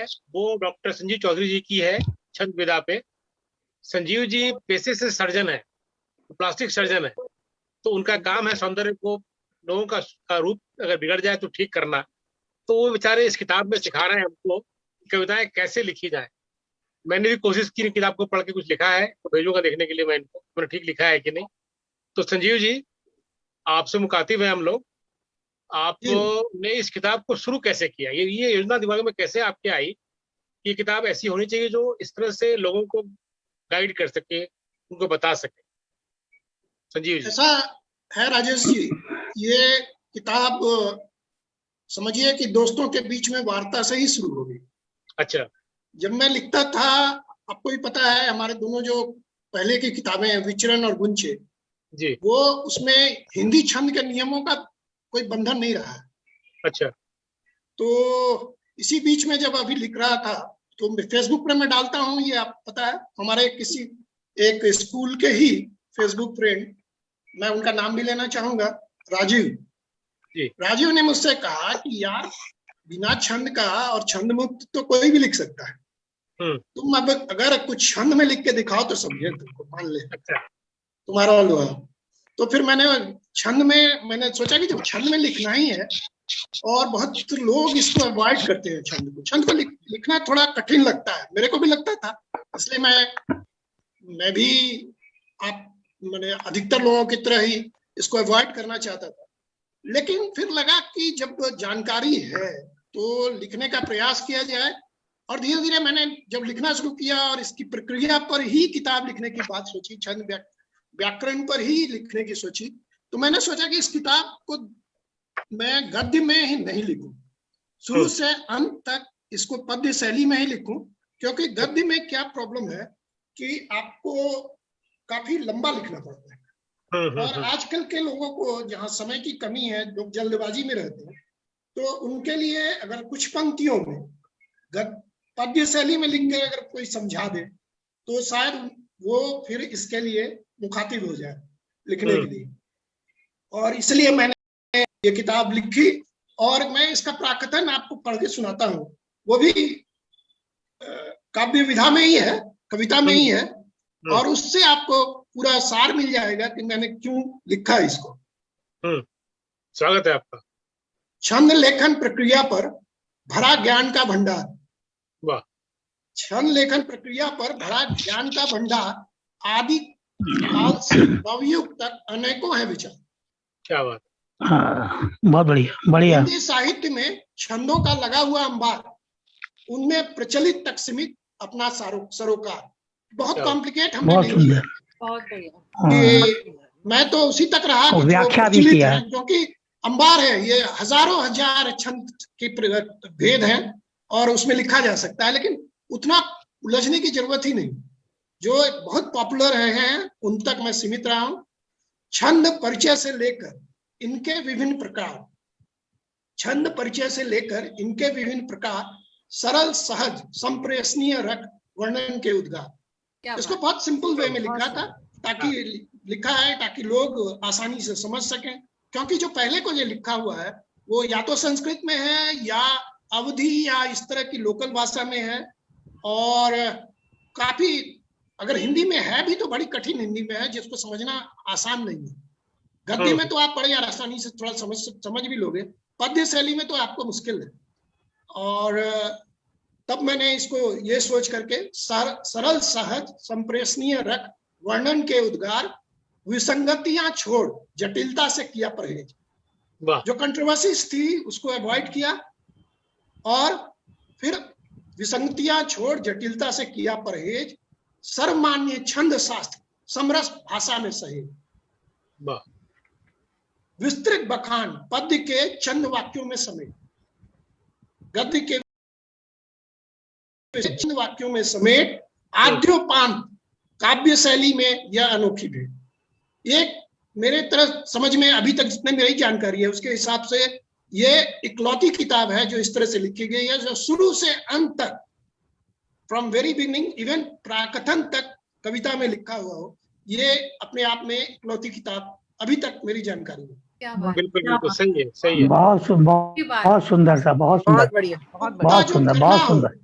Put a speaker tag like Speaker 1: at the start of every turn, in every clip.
Speaker 1: है वो डॉक्टर संजीव चौधरी जी की है, छंद विधा पे। संजीव जी पेशे से सर्जन है, प्लास्टिक सर्जन है, तो उनका काम है सौंदर्य को, लोगों का रूप अगर बिगड़ जाए तो ठीक करना। तो वो बेचारे इस किताब में सिखा रहे हैं हमको कविताएं कैसे लिखी जाए। मैंने भी कोशिश की किताब को पढ़ के कुछ लिखा है, तो भेजूंगा देखने के लिए मैं इनको, मैंने ठीक लिखा है कि नहीं। तो संजीव जी, आपसे मुखातिब है हम लोग। आपने इस किताब को शुरू कैसे किया? ये योजना दिमाग में कैसे आपके आई कि ये किताब ऐसी होनी चाहिए जो इस तरह से लोगों को गाइड कर सके, उनको बता सके? संजीव जी।
Speaker 2: ऐसा है राजेश जी, ये किताब समझिए कि दोस्तों के बीच में वार्ता से ही शुरू हो गई।
Speaker 1: अच्छा।
Speaker 2: जब मैं लिखता था, आपको भी पता है, हमारे दोनों जो पहले की किताबें हैं, विचरण और गुंचे
Speaker 1: जी।
Speaker 2: वो उसमें हिंदी छंद के नियमों का कोई बंधन नहीं रहा है।
Speaker 1: अच्छा।
Speaker 2: तो इसी बीच में जब अभी लिख रहा था तो फेसबुक पर मैं डालता हूँ, ये आप पता है, हमारे किसी एक स्कूल के ही फेसबुक फ्रेंड, मैं उनका नाम भी लेना चाहूंगा, राजीव
Speaker 1: जी।
Speaker 2: राजीव ने मुझसे कहा कि यार बिना छंद का और छंद मुक्त तो कोई भी लिख सकता है, तुम अब अगर कुछ छंद में लिख के दिखाओ तो समझे, तुमको मान ले।
Speaker 1: अच्छा।
Speaker 2: तुम्हारा लोहा। तो फिर मैंने सोचा कि जब छंद में लिखना ही है, और बहुत लोग इसको अवॉइड करते हैं, छंद को लिखना थोड़ा कठिन लगता है, मेरे को भी लगता था, इसलिए मैं भी मैंने अधिकतर लोगों की तरह ही इसको अवॉइड करना चाहता था। लेकिन फिर लगा कि जब जानकारी है तो लिखने का प्रयास किया जाए, और धीरे धीरे मैंने जब लिखना शुरू किया और इसकी प्रक्रिया पर ही किताब लिखने की बात सोची, छंद व्याकरण पर ही लिखने की सोची, तो मैंने सोचा कि इस किताब को मैं गद्य में ही नहीं लिखूं, शुरू से अंत तक इसको पद्य शैली में ही लिखूं, क्योंकि गद्य में क्या प्रॉब्लम है कि आपको काफी लंबा लिखना पड़ता है, और आजकल के लोगों को जहां समय की कमी है, लोग जल्दबाजी में रहते हैं, तो उनके लिए अगर कुछ पंक्तियों में पद्य शैली में लिख के अगर कोई समझा दे तो शायद वो फिर इसके लिए मुखातिब हो जाए लिखने के लिए। और इसलिए मैंने ये किताब लिखी, और मैं इसका प्राकथन आपको पढ़ के सुनाता हूँ, वो भी काव्य विधा में ही है, कविता में ही है, और उससे आपको पूरा सार मिल जाएगा कि मैंने क्यों लिखा है इसको।
Speaker 1: स्वागत है आपका।
Speaker 2: छंद लेखन प्रक्रिया पर भरा ज्ञान का भंडार।
Speaker 1: वाह।
Speaker 2: छंद लेखन प्रक्रिया पर भरा ज्ञान का भंडार, आदि काल से नवयुग तक अनेकों है विचार। क्या बात।
Speaker 3: हाँ, बहुत बढ़िया।
Speaker 2: हिंदी साहित्य में छंदों का लगा हुआ अंबार, उनमें प्रचलित तक सीमित अपना सरोकार। बहुत कॉम्प्लिकेट हमने नहीं किया,
Speaker 4: बहुत बढ़िया।
Speaker 2: मैं तो उसी तक रहा कि
Speaker 3: व्याख्या भी किया है,
Speaker 2: क्योंकि अंबार है, ये हजारों हजार छंद के भेद हैं और उसमें लिखा जा सकता है, लेकिन उतना उलझने की जरूरत ही नहीं। जो बहुत पॉपुलर हैं उन तक मैं सीमित रहा हूं। छंद परिचय से लेकर इनके विभिन्न प्रकार, छंद परिचय से लेकर इनके विभिन्न प्रकार, सरल सहज संप्रेषणीय रख वर्णन के उद्गार। इसको बहुत सिंपल वे में लिखा था, ताकि लोग आसानी से समझ सकें, क्योंकि जो पहले को जो लिखा हुआ है वो या तो संस्कृत में है या अवधी या इस तरह की लोकल भाषा में है, और काफी अगर हिंदी में है भी तो बड़ी कठिन हिंदी में है, जिसको समझना आसान नहीं है। गद्य में तो आप बड़े आसानी से थोड़ा समझ भी लोगे, पद्य शैली में तो आपको मुश्किल है। और तब मैंने इसको ये सोच करके सरल सहज संप्रेषणीय रख वर्णन के उद्गार, विसंगतियां छोड़ जटिलता से किया परहेज। जो कंट्रोवर्सीज थी उसको अवॉइड किया, और फिर विसंगतियां छोड़ जटिलता से किया परहेज, सर्वमान्य छंद शास्त्र समरस भाषा में सहेज। विस्तृत बखान पद्य के चंद वाक्यों में समेट, गद्य के चंद वाक्यों में समेट, आद्योपांत काव्य शैली में यह अनोखी भेंट। एक मेरे तरह समझ में अभी तक जितने मेरी जानकारी है उसके हिसाब से ये इकलौती किताब है जो इस तरह से लिखी गई है, जो शुरू से अंत तक, फ्रॉम वेरी बिगिनिंग इवन प्राकथन तक कविता में लिखा हुआ हो। ये अपने आप में इकलौती किताब अभी तक मेरी जानकारी में।
Speaker 1: बिल्कुल बिल्कुल सही है, सही है।
Speaker 3: बहुत सुंदर था, बहुत सुंदर,
Speaker 4: बढ़िया,
Speaker 3: बहुत सुंदर।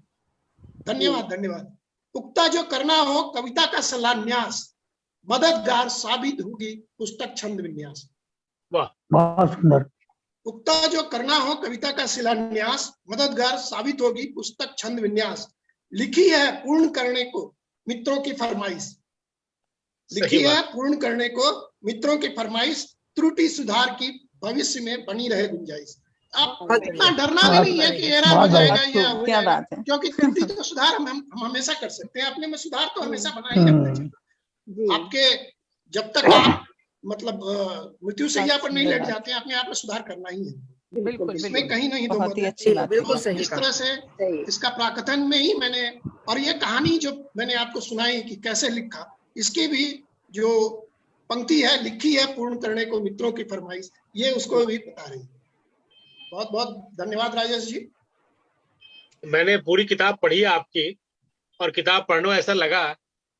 Speaker 2: धन्यवाद धन्यवाद। उक्ता जो करना हो कविता का शिलान्यास, मददगार साबित होगी पुस्तक छंद विन्यास।
Speaker 1: वाह,
Speaker 3: बहुत सुंदर।
Speaker 2: उक्ता जो करना हो कविता का शिलान्यास, मददगार साबित होगी पुस्तक छंद विन्यास। लिखी है पूर्ण करने को मित्रों की फरमाइश, लिखी है पूर्ण करने को मित्रों की फरमाइश। त्रुटि सुधार की भविष्य में बनी रहे गुंजाइश। आप इतना डरना भी नहीं है कि एरर हो जाएगा या हो
Speaker 5: क्या
Speaker 2: जाएगा,
Speaker 5: बात है।
Speaker 2: क्योंकि त्रुटि तो सुधार हम हमेशा कर सकते हैं, अपने में सुधार तो हमेशा बना ही रखना चाहिए। आपके जब तक आप मतलब मृत्यु सैया पर नहीं लेट जाते हैं, अपने आप में सुधार करना ही है।
Speaker 4: बिल्कुल
Speaker 2: इसमें कहीं नहीं दो
Speaker 5: बहुत
Speaker 2: मत
Speaker 5: ही
Speaker 2: है।
Speaker 5: अच्छी बात
Speaker 4: बिल्कुल
Speaker 5: है।
Speaker 4: सही
Speaker 2: इस
Speaker 4: कहा।
Speaker 2: तरह से इसका प्राकथन में ही मैंने, और ये कहानी जो मैंने आपको सुनाई कि कैसे लिखा, इसकी भी जो पंक्ति है, लिखी है पूर्ण करने को मित्रों की फरमाइश, ये उसको भी बता रही है। बहुत बहुत धन्यवाद राजेश जी।
Speaker 1: मैंने पूरी किताब पढ़ी है आपकी, और किताब पढ़ने में ऐसा लगा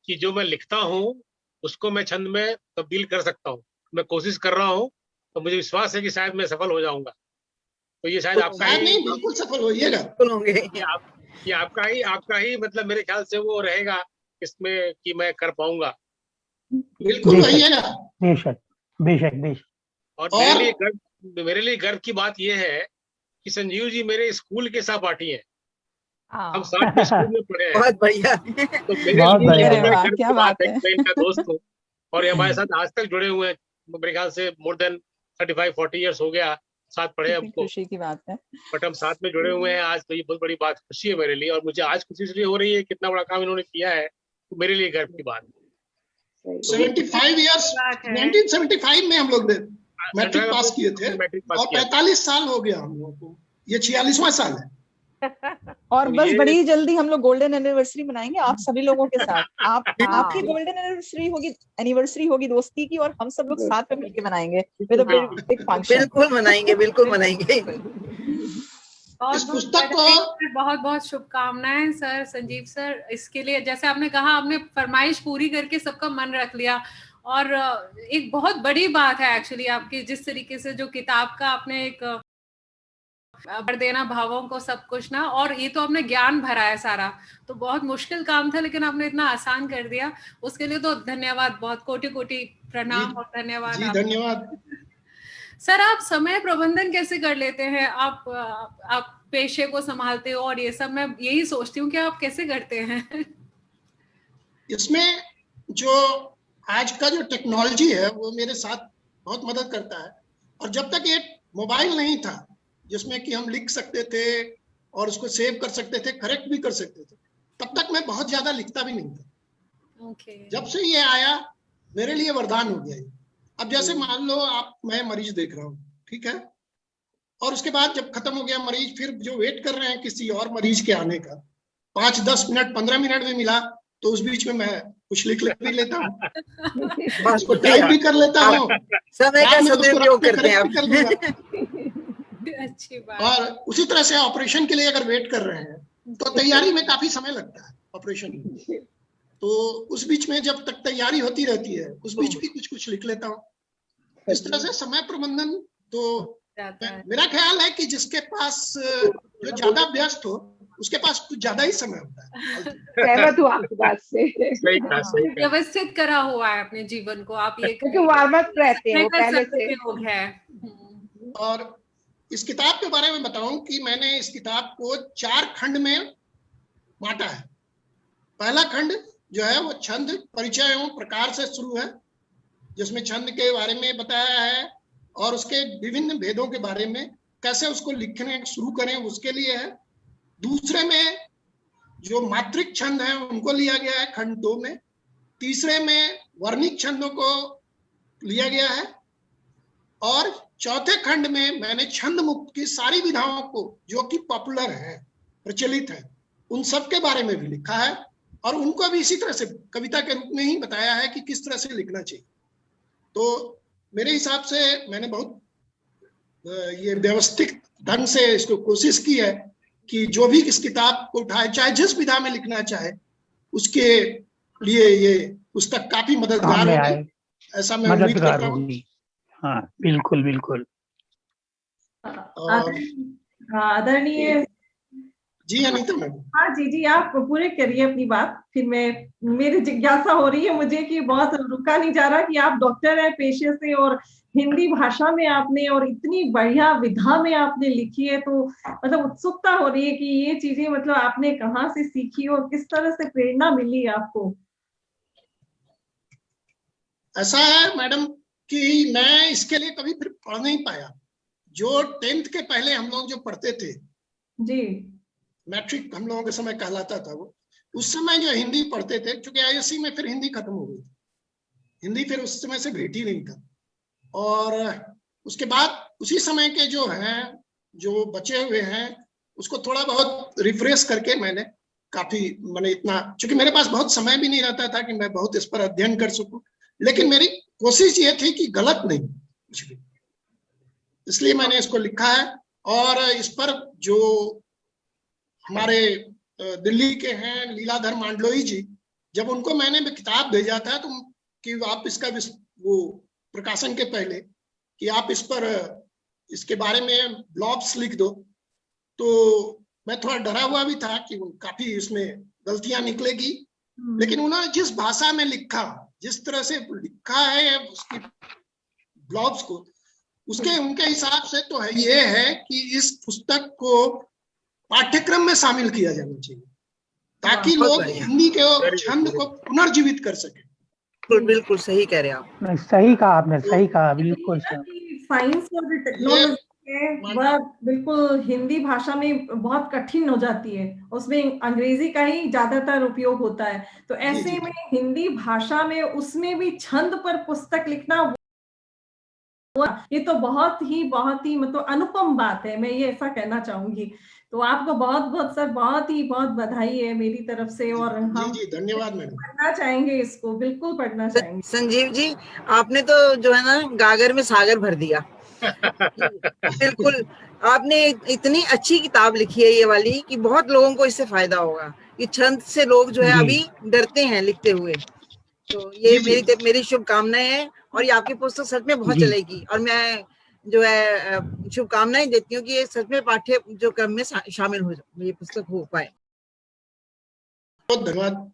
Speaker 1: कि जो मैं लिखता हूँ उसको मैं छंद में तब्दील कर सकता हूँ। मैं कोशिश कर रहा हूँ, तो मुझे विश्वास है कि शायद मैं सफल हो जाऊंगा। तो ये शायद आपका
Speaker 2: शायद
Speaker 1: ही,
Speaker 2: नहीं, बिल्कुल सफल होइएगा।
Speaker 1: ये आपका ही मतलब मेरे ख्याल से वो रहेगा इसमें कि मैं कर पाऊंगा।
Speaker 2: बिल्कुल होइएगा।
Speaker 3: बेशक बेशक बेशक।
Speaker 1: और
Speaker 2: और
Speaker 1: मेरे लिए गर्व की बात यह है कि संजीव जी मेरे स्कूल के सहपाठी हैं। हम साथ में स्कूल में पढ़े हैं।
Speaker 4: बहुत बढ़िया।
Speaker 1: तो मेरे
Speaker 3: बहुत
Speaker 1: लिए
Speaker 3: बढ़िया।
Speaker 1: ये बड़े
Speaker 5: वाह,
Speaker 1: गर्व
Speaker 5: क्या
Speaker 1: की बात
Speaker 5: बात
Speaker 1: है
Speaker 5: है।
Speaker 1: कि मैं इनका दोस्त हूँ, और ये हमारे साथ आज तक जुड़े हुए हैं। मेरे ख्याल से मोर देन 35-40 इयर्स हो गया साथ पढ़े
Speaker 5: कितनी
Speaker 1: हमको,
Speaker 5: खुशी की बात है।
Speaker 1: बट हम साथ में जुड़े हुए हैं आज। तो ये बहुत बड़ी बात, खुशी है मेरे लिए, और मुझे आज खुशी इसलिए हो रही है कितना बड़ा काम इन्होंने किया है, तो मेरे लिए गर्व की बात है।
Speaker 2: 75 इयर्स 1975 में हम लोग मैट्रिक पास किए थे,
Speaker 1: मैट्रिक पास
Speaker 2: और
Speaker 1: किया।
Speaker 2: 45 साल हो गया हम लोगों को, ये 46वां साल है।
Speaker 5: और
Speaker 1: तो
Speaker 5: बस
Speaker 1: ये-
Speaker 5: बड़ी जल्दी हम लोग गोल्डन एनिवर्सरी मनाएंगे आप सभी लोगों के साथ। आपकी
Speaker 4: हाँ।
Speaker 5: गोल्डन एनिवर्सरी होगी दोस्ती की, और हम सब लोग साथ में मिलकर मनाएंगे विद अ
Speaker 1: बिल्कुल।
Speaker 5: Big function.
Speaker 4: बिल्कुल मनाएंगे, बिल्कुल मनाएंगे।
Speaker 2: इस पुस्तक को
Speaker 6: बहुत बहुत शुभकामनाएं सर, संजीव सर, इसके लिए। जैसे आपने कहा, आपने फरमाइश पूरी करके सबका मन रख लिया, और एक बहुत बड़ी बात है एक्चुअली आपकी, जिस तरीके से जो किताब का आपने एक भर देना भावों को सब कुछ ना, और ये तो आपने ज्ञान भरा है सारा। तो बहुत मुश्किल काम था, लेकिन आपने इतना आसान कर दिया, उसके लिए तो धन्यवाद, बहुत कोटि कोटि प्रणाम और धन्यवाद।
Speaker 2: जी धन्यवाद।
Speaker 6: सर, आप समय प्रबंधन कैसे कर लेते हैं? आप पेशे को संभालते हो और ये सब, मैं यही सोचती हूँ कि आप कैसे करते हैं।
Speaker 2: इसमें जो आज का जो टेक्नोलॉजी है वो मेरे साथ बहुत मदद करता है। और जब तक ये मोबाइल नहीं था जिसमें कि हम लिख सकते थे और उसको सेव कर सकते थे, करेक्ट भी कर सकते थे, तब तक मैं बहुत ज्यादा लिखता भी नहीं था। जब से ये आया मेरे लिए वरदान हो गया ये। अब जैसे मान लो मैं मरीज देख रहा हूँ, ठीक है, और उसके बाद जब खत्म हो गया मरीज, फिर जो वेट कर रहे हैं किसी और मरीज के आने का, 5-10 मिनट 15 मिनट में मिला, तो उस बीच में मैं कुछ लिख भी लेता हूँ, उसको टाइप भी कर लेता हूँ,
Speaker 4: समय का सदुपयोग करते हैं
Speaker 2: कर लूंगा।
Speaker 6: अच्छी बात।
Speaker 2: और उसी तरह से ऑपरेशन के लिए अगर वेट कर रहे हैं तो तैयारी में काफी समय लगता है ऑपरेशन में, तो उस बीच में जब तक तैयारी होती रहती है उस बीच भी कुछ कुछ लिख लेता हूँ। इस तरह से समय प्रबंधन तो मेरा ख्याल है कि जिसके पास जो ज्यादा व्यस्त हो उसके पास कुछ ज्यादा ही समय होता है।
Speaker 7: सहमत हूँ आपकी बात से,
Speaker 1: सही कहा।
Speaker 6: व्यवस्थित करा हुआ है अपने जीवन को आप, ये
Speaker 7: क्योंकि वार्म अप रहते हैं वो पहले से।
Speaker 6: लोग है।
Speaker 2: और इस किताब के बारे में बताऊं कि मैंने इस किताब को 4 खंड में बांटा है। पहला खंड जो है वो छंद परिचय एवं प्रकार से शुरू है, जिसमें छंद के बारे में बताया है और उसके विभिन्न भेदों के बारे में, कैसे उसको लिखने शुरू करें उसके लिए है। दूसरे में जो मात्रिक छंद है उनको लिया गया है खंड 2 में। तीसरे में वर्णिक छंदों को लिया गया है, और चौथे खंड में मैंने छंद मुक्त की सारी विधाओं को जो कि पॉपुलर है, प्रचलित है, उन सब के बारे में भी लिखा है, और उनको भी इसी तरह से कविता के रूप में ही बताया है कि किस तरह से लिखना चाहिए। तो मेरे हिसाब से मैंने बहुत ये व्यवस्थित ढंग से इसको कोशिश की है कि जो भी इस किताब को उठाए, चाहे जिस विधा में लिखना चाहे, उसके लिए ये पुस्तक काफी मददगार होगी, ऐसा मैं उम्मीद करता हूँ।
Speaker 3: हाँ बिल्कुल बिल्कुल।
Speaker 7: आदरणीय
Speaker 2: जी अनीता मैडम।
Speaker 8: हाँ जी, आप पूरे करिए अपनी बात। फिर मेरी जिज्ञासा हो रही है मुझे कि बहुत रुका नहीं जा रहा कि आप डॉक्टर हैं पेशे से और हिंदी भाषा में आपने और इतनी बढ़िया विधा में आपने लिखी है, तो मतलब उत्सुकता हो रही है कि ये चीजें मतलब आपने कहाँ से सीखी और किस तरह से प्रेरणा मिली आपको।
Speaker 2: ऐसा है मैडम कि मैं इसके लिए कभी फिर पढ़ नहीं पाया। जो 10th के पहले हम लोग जो पढ़ते थे
Speaker 8: जी,
Speaker 2: मैट्रिक हम लोगों के समय कहलाता था वो, उस समय जो हिंदी पढ़ते थे, क्योंकि आईएससी में फिर हिंदी खत्म हो गई, हिंदी फिर उस समय से भेट ही नहीं था। और उसके बाद उसी समय के जो हैं, जो बचे हुए हैं, उसको थोड़ा बहुत रिफ्रेश करके मैंने मैंने इतना, क्योंकि मेरे पास बहुत समय भी नहीं रहता था कि मैं बहुत इस पर अध्ययन कर सकूं, लेकिन मेरी कोशिश ये थी कि गलत नहीं कुछ भी, इसलिए मैंने इसको लिखा है। और इस पर जो हमारे दिल्ली के हैं लीलाधर मांडलोई जी, जब उनको मैंने किताब भेजा था तो कि आप इसका वो प्रकाशन के पहले कि आप इस पर इसके बारे में ब्लॉग्स लिख दो, तो मैं थोड़ा डरा हुआ भी था कि काफी इसमें गलतियां निकलेगी, लेकिन उन्होंने जिस भाषा में लिखा, जिस तरह से लिखा है उसकी ब्लॉग्स को, उसके उनके हिसाब से तो है ये है कि इस पुस्तक को पाठ्यक्रम में शामिल किया जाना चाहिए ताकि लोग हिंदी के छंद को पुनर्जीवित कर सके।
Speaker 4: बिल्कुल सही कह रहे हैं आप।
Speaker 3: सही कहा आपने, सही कहा, बिल्कुल
Speaker 8: साइंस और टेक्नोलॉजी है वह बिल्कुल हिंदी भाषा में बहुत कठिन हो जाती है, उसमें अंग्रेजी का ही ज्यादातर उपयोग होता है, तो ऐसे में हिंदी भाषा में उसमें भी छंद पर पुस्तक लिखना, ये तो बहुत ही मतलब अनुपम बात है, मैं ये ऐसा कहना चाहूंगी। तो आपको बहुत बहुत सर बहुत बधाई है मेरी तरफ से, और हम
Speaker 2: जी धन्यवाद मैडम।
Speaker 8: पढ़ना चाहेंगे इसको, बिल्कुल पढ़ना चाहेंगे।
Speaker 4: संजीव जी, आपने तो जो है ना गागर में सागर भर दिया। बिल्कुल, आपने इतनी अच्छी किताब लिखी है ये वाली कि बहुत लोगों को इससे फायदा होगा। ये छंद से लोग जो है अभी डरते हैं लिखते हुए, तो ये मेरी शुभकामनाएं हैं और ये आपकी पुस्तक सच में बहुत चलेगी, और मैं जो है शुभकामनाएं देती हूँ कि ये सच में पाठ्य जो क्रम में शामिल हो, ये पुस्तक हो पाए।
Speaker 2: बहुत धन्यवाद।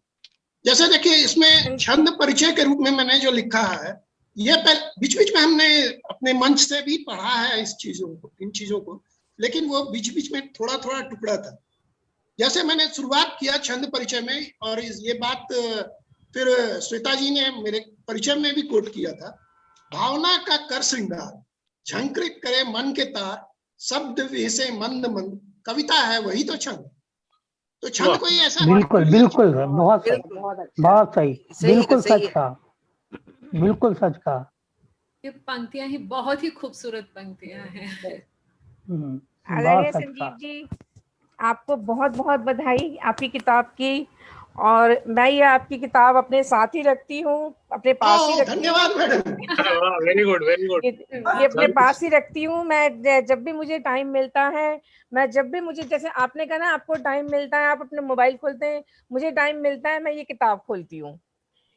Speaker 2: जैसे देखिए, इसमें छंद परिचय के रूप में मैंने जो लिखा है, ये बीच बीच में हमने अपने मंच से भी पढ़ा है इन चीजों को, लेकिन वो बीच बीच में थोड़ा थोड़ा टुकड़ा था। जैसे मैंने शुरुआत किया छंद परिचय में, और ये बात फिर श्वेता जी ने मेरे परिचय में भी कोट किया था, भावना का कर श्रृंगार झंकृत करे मन के तार, शब्द वैसे मंद मंद, कविता है वही तो छंद। तो छंद कोई ऐसा,
Speaker 3: बिल्कुल बहुत सही, बहुत सही, बिल्कुल सच कहा, बिल्कुल सच कहा।
Speaker 6: ये पंक्तियां ही बहुत ही खूबसूरत पंक्तियां हैं।
Speaker 7: आदरणीय संजीव जी, आपको बहुत बहुत बधाई आपकी किताब की, और मैं ये आपकी किताब अपने साथ ही रखती हूँ, अपने पास ही रखती हूँ।
Speaker 2: धन्यवाद madam.
Speaker 1: Very good very good.
Speaker 7: ये अपने पास ही रखती हूँ। मैं जब भी मुझे टाइम मिलता है, मैं जब भी मुझे, जैसे आपने कहा ना आपको टाइम मिलता है, आप अपने मोबाइल खोलते हैं, मुझे टाइम मिलता है, मैं ये किताब खोलती हूँ।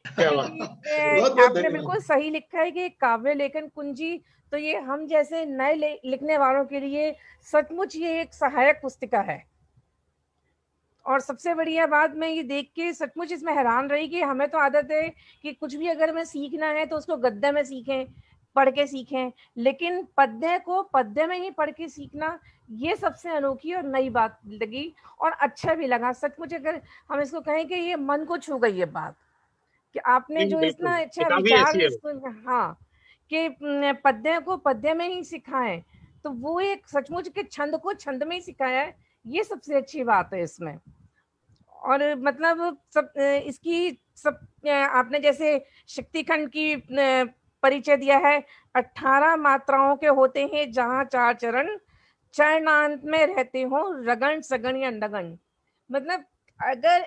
Speaker 7: आपने बिल्कुल सही लिखा है कि काव्य लेखन कुंजी, तो ये हम जैसे नए लिखने वालों के लिए सचमुच ये एक सहायक पुस्तिका है। और सबसे बढ़िया बात, मैं ये देख के सचमुच इसमें हैरान रही कि हमें तो आदत है कि कुछ भी अगर हमें सीखना है तो उसको गद्य में सीखें, पढ़ के सीखें, लेकिन पद्य को पद्य में ही पढ़ के सीखना, ये सबसे अनोखी और नई बात लगी, और अच्छा भी लगा सचमुच। अगर हम इसको कहें कि ये मन को छू गई ये बात कि आपने जो इतना अच्छा विचार इसको, हाँ, कि पद्य को पद्य में ही सिखाएं, तो वो एक सचमुच के छंद को छंद में ही सिखाया है, ये सबसे अच्छी बात है इसमें। और मतलब सब इसकी सब आपने जैसे शक्तिखंड की परिचय दिया है, 18 मात्राओं के होते हैं जहाँ 4 चरण, चरणांत में रहते हो रगण सगण या नगण। मतलब अगर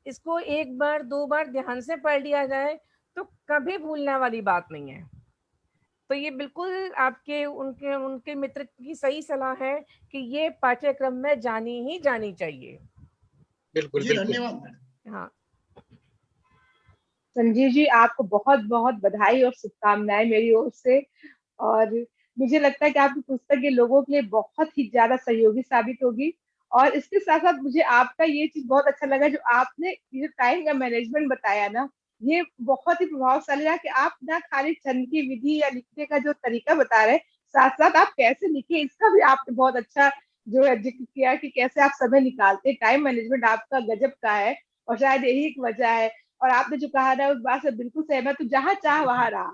Speaker 7: इसको एक बार 2 बार ध्यान से पढ़ लिया जाए तो कभी भूलने वाली बात नहीं है। तो ये बिल्कुल आपके उनके मित्र की सही सलाह है कि ये पाठ्यक्रम में जानी ही जानी चाहिए।
Speaker 1: बिल्कुल
Speaker 2: धन्यवाद।
Speaker 7: हाँ
Speaker 9: संजीव जी, आपको बहुत बहुत बधाई और शुभकामनाएं मेरी ओर से, और मुझे लगता है कि आपकी पुस्तक ये लोगों के लिए बहुत ही ज्यादा सहयोगी साबित होगी, और इसके साथ साथ मुझे आपका ये चीज बहुत अच्छा लगा जो आपने ये टाइम का मैनेजमेंट बताया ना, ये बहुत ही प्रभावशाली रहा कि आप ना खाली छंद की विधि या लिखने का जो तरीका बता रहे, साथ साथ आप कैसे लिखे इसका भी आपने बहुत अच्छा जो है जिक्र किया कि कैसे आप समय निकालते, टाइम मैनेजमेंट आपका गजब का है और शायद यही एक वजह है। और आपने जो कहा ना उस बात से बिल्कुल सहमत हूँ, जहाँ चाह वहां रहा।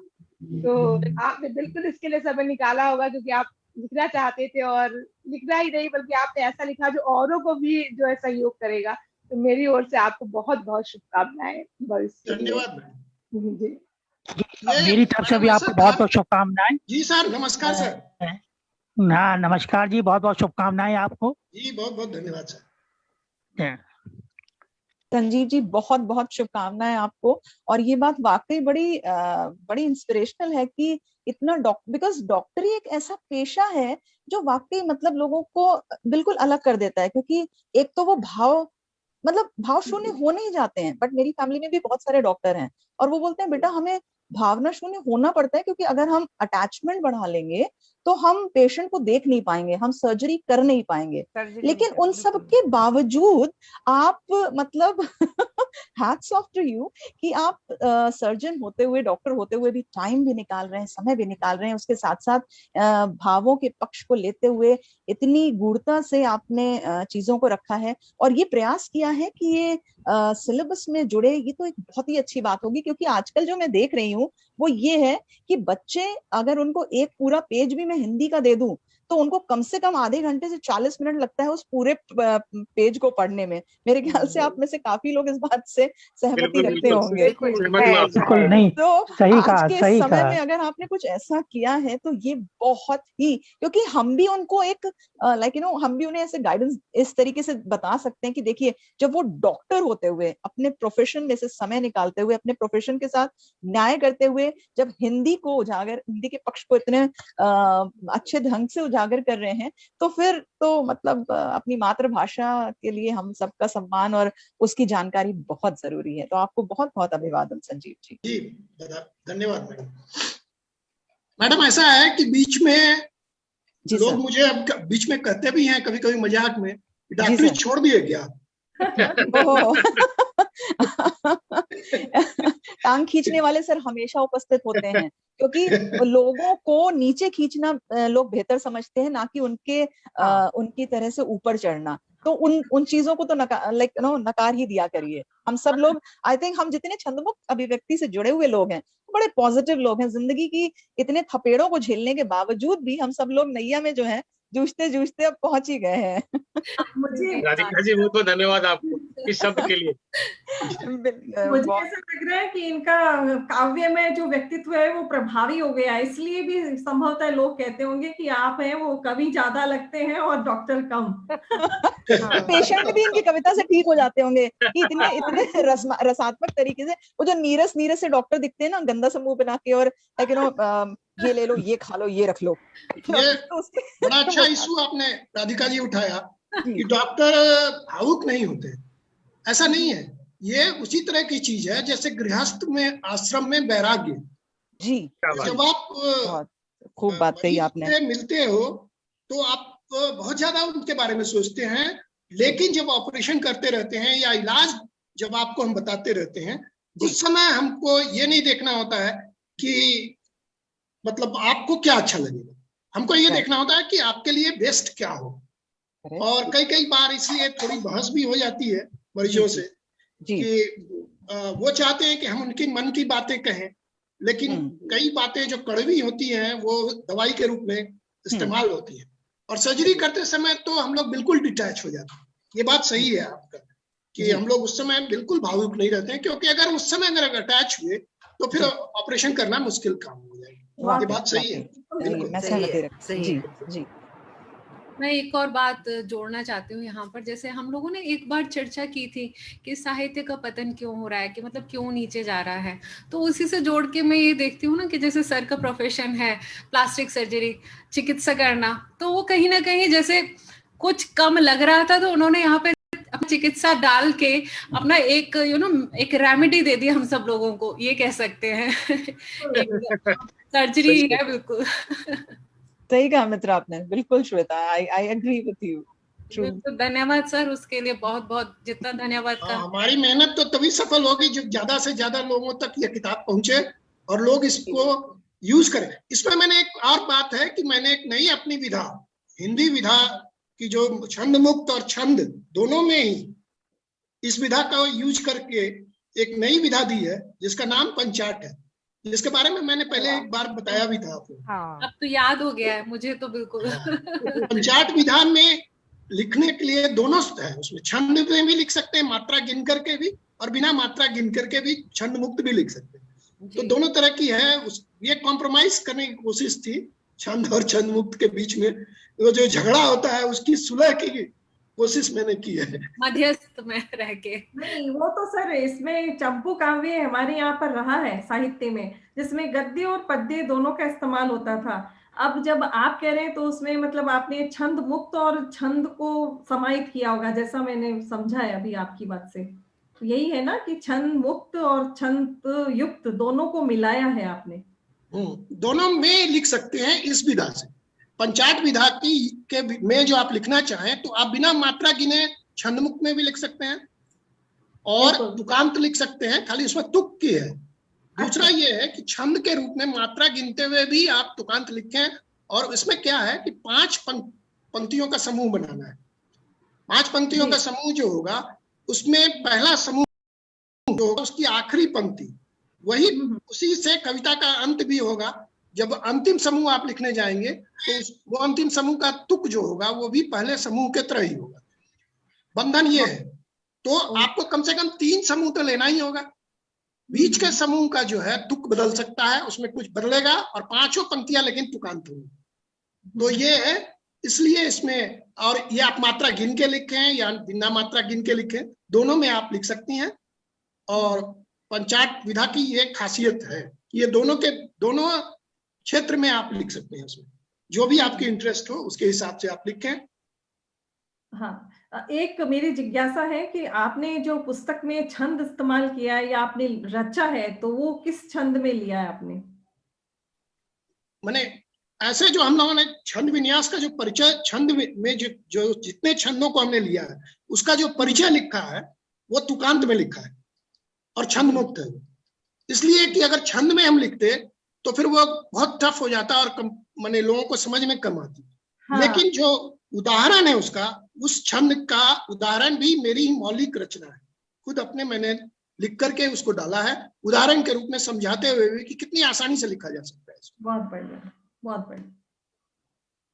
Speaker 9: तो आपने बिल्कुल इसके लिए समय निकाला होगा क्योंकि आप लिखना चाहते थे, और लिखना ही नहीं बल्कि आपने ऐसा लिखा जो औरों को भी जो है सहयोग करेगा। तो मेरी ओर से आपको बहुत बहुत शुभकामनाएं भविष्य के लिए।
Speaker 2: धन्यवाद मैडम।
Speaker 9: जी
Speaker 3: मेरी तरफ से भी आपको बहुत बहुत शुभकामनाएं।
Speaker 2: जी सर, नमस्कार सर।
Speaker 3: हाँ नमस्कार जी, बहुत बहुत शुभकामनाएं आपको
Speaker 2: जी, बहुत बहुत धन्यवाद सर।
Speaker 5: संजीव जी, बहुत बहुत शुभकामनाएं आपको। और ये बात वाकई बड़ी इंस्पिरेशनल है कि इतना बिकॉज डॉक्टरी एक ऐसा पेशा है जो वाकई मतलब लोगों को बिल्कुल अलग कर देता है, क्योंकि एक तो वो भाव शून्य होने ही जाते हैं। बट मेरी फैमिली में भी बहुत सारे डॉक्टर हैं और वो बोलते हैं बेटा हमें भावना शून्य होना पड़ता है, क्योंकि अगर हम अटैचमेंट बढ़ा लेंगे तो हम पेशेंट को देख नहीं पाएंगे, हम सर्जरी कर नहीं पाएंगे। लेकिन उन सब के बावजूद आप मतलब हैट्स ऑफ टू यू कि आप सर्जन होते हुए, डॉक्टर होते हुए भी टाइम भी निकाल रहे हैं, समय भी निकाल रहे हैं, उसके साथ साथ भावों के पक्ष को लेते हुए इतनी गूढ़ता से आपने चीजों को रखा है और ये प्रयास किया है कि ये सिलेबस में जुड़े। ये तो एक बहुत ही अच्छी बात होगी, क्योंकि आजकल जो मैं देख रही हूँ वो ये है कि बच्चे अगर उनको एक पूरा पेज भी मैं हिंदी का दे दूं तो उनको कम से कम आधे घंटे से 40 मिनट लगता है उस पूरे पेज को पढ़ने में। मेरे ख्याल से आप में से काफी लोग इस बात से सहमति रखते होंगे।
Speaker 3: बिल्कुल नहीं,
Speaker 5: तो
Speaker 3: सही
Speaker 5: आज
Speaker 3: कहा,
Speaker 5: के
Speaker 3: सही
Speaker 5: समय
Speaker 3: कहा।
Speaker 5: में अगर आपने कुछ ऐसा किया है तो ये बहुत ही, क्योंकि हम भी उनको एक हम भी उन्हें ऐसे गाइडेंस इस तरीके से बता सकते हैं कि देखिए जब वो डॉक्टर होते हुए अपने प्रोफेशन में से समय निकालते हुए, अपने प्रोफेशन के साथ न्याय करते हुए, जब हिंदी के पक्ष को इतने अच्छे ढंग से उजागर कर रहे हैं, तो फिर तो मतलब अपनी मातृभाषा के लिए हम सबका सम्मान और उसकी जानकारी बहुत जरूरी है। तो आपको बहुत बहुत अभिवादन संजीव जी।
Speaker 2: जी धन्यवाद मैडम। मैडम ऐसा है कि बीच में लोग मुझे अब बीच में कहते भी हैं कभी कभी मजाक में, डॉक्टरी छोड़ दिए क्या?
Speaker 5: टांग खींचने वाले सर हमेशा उपस्थित होते हैं, क्योंकि लोगों को नीचे खींचना लोग बेहतर समझते हैं, ना कि उनकी तरह से ऊपर चढ़ना। तो उन चीजों को तो नकार ही दिया करिए। हम सब लोग, आई थिंक हम जितने छंदमुक्त अभिव्यक्ति से जुड़े हुए लोग हैं बड़े पॉजिटिव लोग हैं। जिंदगी की इतने थपेड़ों को झेलने के बावजूद भी हम सब लोग नैया में जो है जूझते जूझते अब पहुंच ही गए हैं।
Speaker 1: राधिका जी बहुत बहुत धन्यवाद आपको इस शब्द के लिए।
Speaker 8: मुझे ऐसा लग रहा है कि इनका काव्य में जो व्यक्तित्व है वो प्रभावी हो गया, इसलिए भी संभवतः लोग कहते होंगे कि आप हैं वो कवि ज्यादा लगते हैं और डॉक्टर कम।
Speaker 5: पेशेंट भी इनकी कविता से ठीक हो जाते होंगे कि इतने रसात्मक तरीके से। वो जो नीरस से डॉक्टर दिखते हैं ना, गंदा सा मुंह बना के और ये ले लो, ये खा लो, ये रख लो।
Speaker 2: ये बड़ा अच्छा इशू आपने राधिका जी उठाया कि डॉक्टर भावुक नहीं होते। ऐसा नहीं है, ये उसी तरह की चीज है जैसे गृहस्थ में, आश्रम में वैराग्य।
Speaker 5: जी
Speaker 2: जब आप
Speaker 5: खूब बात कही आपने,
Speaker 2: मिलते हो तो आप बहुत ज्यादा उनके बारे में सोचते हैं, लेकिन जब ऑपरेशन करते रहते हैं या इलाज जब आपको हम बताते रहते हैं, उस समय हमको ये नहीं देखना होता है कि मतलब आपको क्या अच्छा लगेगा, हमको ये देखना होता है कि आपके लिए बेस्ट क्या हो। और कई बार इसलिए थोड़ी बहस भी हो जाती है मरीजों से कि वो चाहते हैं कि हम उनकी मन की बातें कहें, लेकिन कई बातें जो कड़वी होती हैं वो दवाई के रूप में इस्तेमाल होती है। और सर्जरी करते समय तो हम लोग बिल्कुल डिटैच हो जाते हैं। ये बात सही है आपका कि हम लोग उस समय बिल्कुल भावुक नहीं रहते हैं, क्योंकि अगर उस समय अगर अटैच हुए तो फिर ऑपरेशन करना मुश्किल काम हो जाएगा। ये बात सही है, बिल्कुल।
Speaker 5: जी।
Speaker 6: मैं एक और बात जोड़ना चाहती हूँ यहाँ पर। जैसे हम लोगों ने एक बार चर्चा की थी कि साहित्य का पतन क्यों हो रहा है, कि मतलब क्यों नीचे जा रहा है। तो उसी से जोड़ के मैं ये देखती हूँ ना कि जैसे सर का प्रोफेशन है प्लास्टिक सर्जरी, चिकित्सा करना, तो वो कहीं ना कहीं जैसे कुछ कम लग रहा था तो उन्होंने यहाँ पे चिकित्सा डाल के अपना एक एक रेमेडी दे दी हम सब लोगों को, ये कह सकते हैं। सर्जरी है बिल्कुल।
Speaker 5: सही कहा मित्र आपने, बिल्कुल Shweta, I agree with you.
Speaker 6: तो धन्यवाद सर, उसके लिए बहुत बहुत जितना धन्यवाद का।
Speaker 2: हमारी मेहनत तो तभी सफल होगी जब ज्यादा से ज्यादा लोगों तक ये किताब पहुंचे और लोग इसको यूज करें। इसमें मैंने एक और बात है कि मैंने एक नई अपनी विधा, हिंदी विधा की, जो छंद मुक्त और छंद दोनों में ही इस विधा का यूज करके एक नई विधा दी है जिसका नाम पंचाट है, जिसके बारे में मैंने पहले एक बार बताया भी था आपको।
Speaker 6: अब तो याद हो गया है मुझे तो बिल्कुल।
Speaker 2: पंचाट विधा में लिखने के लिए दोनों है, उसमें छंद में भी लिख सकते हैं मात्रा गिन करके भी, और बिना मात्रा गिन करके भी छंद मुक्त भी लिख सकते हैं। तो दोनों तरह की है। ये कॉम्प्रोमाइज करने की कोशिश थी छंद और छंद मुक्त के बीच में, वो जो झगड़ा होता है उसकी सुलह की कोशिश मैंने की है,
Speaker 6: मध्यस्थ में रह के।
Speaker 8: नहीं, वो तो सर इसमें चंपू काव्य हमारे यहाँ पर रहा है साहित्य में, जिसमें गद्य और पद्य दोनों का इस्तेमाल होता था। अब जब आप कह रहे हैं तो उसमें मतलब आपने छंद मुक्त और छंद को समाहित किया होगा, जैसा मैंने समझा है अभी आपकी बात से। तो यही है ना कि छंद मुक्त और छंद युक्त दोनों को मिलाया है आपने।
Speaker 2: दोनों में लिख सकते हैं इस विधा से। पंचाट विधा की में जो आप लिखना चाहें तो आप बिना मात्रा गिने छंद मुक्त में भी लिख सकते हैं और तुकांत लिख सकते हैं, खाली उसमें तुक की है। दूसरा ये है कि छंद के रूप में मात्रा गिनते हुए भी आप तुकांत लिखें, और इसमें क्या है कि 5 पंक्तियों का समूह बनाना है। 5 पंक्तियों का समूह जो होगा उसमें पहला समूह जो होगा उसकी आखिरी पंक्ति वही, उसी से कविता का अंत भी होगा। जब अंतिम समूह आप लिखने जाएंगे तो वो अंतिम समूह का तुक जो होगा वो भी पहले समूह के तरह ही होगा। बंधन ये है, तो आपको कम से कम 3 समूह तो लेना ही होगा। बीच के समूह का जो है तुक बदल सकता है, उसमें कुछ बदलेगा, और 5 पंक्तियां लेकिन तुकांत होंगी। तो ये है, इसलिए इसमें, और ये आप मात्रा गिन के लिखें या बिना मात्रा गिन के लिखें, दोनों में आप लिख सकती हैं। और पंचाट विधा की ये खासियत है कि ये दोनों क्षेत्र में आप लिख सकते हैं, उसमें जो भी आपकी इंटरेस्ट हो उसके हिसाब से आप लिखें।
Speaker 8: हाँ, एक मेरी जिज्ञासा है कि आपने जो पुस्तक में छंद इस्तेमाल किया है या आपने रचा है, तो वो किस छंद में लिया है आपने?
Speaker 2: मैंने ऐसे जो हम लोगों ने छंद विन्यास का जो परिचय, छंद में जो जितने छंदों को हमने लिया है उसका जो परिचय लिखा है वो तुकांत में लिखा है और छंद मुक्त है। इसलिए कि अगर छंद में हम लिखते तो फिर वो बहुत टफ हो जाता और माने लोगों को समझ में कम आती। हाँ। लेकिन जो उदाहरण है उसका, उस छंद का उदाहरण भी मेरी ही मौलिक रचना है, खुद अपने मैंने लिख करके उसको डाला है, उदाहरण के रूप में समझाते हुए भी कि कितनी आसानी से लिखा जा सकता है।
Speaker 8: बहुत बढ़िया, बहुत बढ़िया।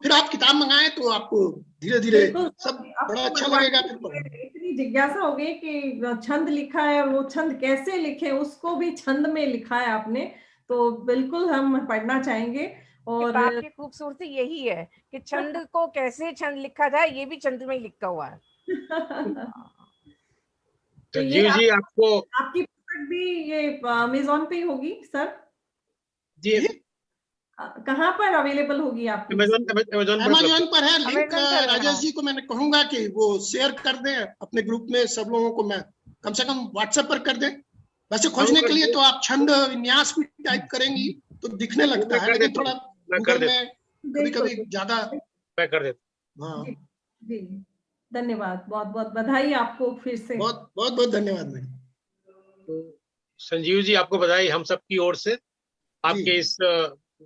Speaker 2: फिर आप किताब मंगाए तो आपको धीरे धीरे सब बड़ा अच्छा लगेगा।
Speaker 8: इतनी जिज्ञासा हो गई कि छंद लिखा है, वो छंद कैसे लिखे उसको भी छंद में लिखा है आपने, तो बिल्कुल हम पढ़ना चाहेंगे। और
Speaker 7: किताब की खूबसूरती यही है कि छंद को कैसे छंद लिखा जाए ये भी छंद में लिखा हुआ है।
Speaker 8: तो ये जी आपको आपकी पुस्तक भी ये अमेज़न पे होगी सर? जी कहाँ पर अवेलेबल होगी आपकी?
Speaker 2: अमेज़न पर है लिंक। राजेश जी को मैंने कहूंगा कि वो शेयर कर दें अपने ग्रुप में, सब लोगों को मैं कम से कम व्हाट्सएप पर कर दें। वैसे खोजने के लिए तो आप छंद विन्यास भी टाइप करेंगी तो दिखने लगता है, लेकिन थोड़ा गूगल में कभी-कभी ज्यादा
Speaker 1: मैं कर देता।
Speaker 2: हाँ
Speaker 8: जी, धन्यवाद, बहुत बहुत बधाई आपको फिर से।
Speaker 2: बहुत बहुत धन्यवाद। मैं
Speaker 1: तो संजीव जी आपको बधाई हम सब की ओर से आपके इस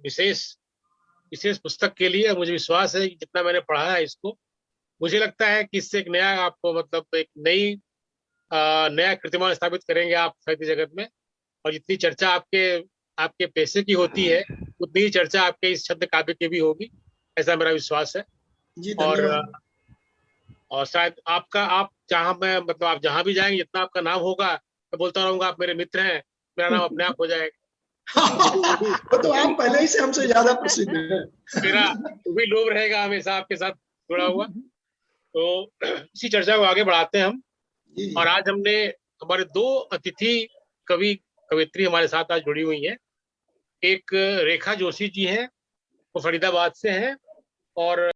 Speaker 1: विशेष पुस्तक के लिए। मुझे विश्वास है कि जितना मैंने पढ़ा है इसको, मुझे लगता है कि इससे एक नया आपको मतलब एक नया कीर्तिमान स्थापित करेंगे आप साहित्य जगत में। और जितनी चर्चा आपके पेशे की होती है उतनी ही चर्चा आपके इस छंद काव्य की भी होगी, ऐसा मेरा विश्वास है। और शायद आप जहां भी जाएंगे, जितना आपका नाम होगा, मैं बोलता रहूंगा आप मेरे मित्र हैं, मेरा नाम अपने आप हो जाएगा।
Speaker 2: तो आप पहले ही से हमसे ज्यादा प्रसिद्ध हैं।
Speaker 1: मेरा भी लोभ रहेगा हमेशा आपके साथ जुड़ा हुआ। तो इसी चर्चा को आगे बढ़ाते हैं हम। और आज हमारे 2 अतिथि कवित्री हमारे साथ आज जुड़ी हुई हैं। एक रेखा जोशी जी हैं, वो फरीदाबाद से हैं, और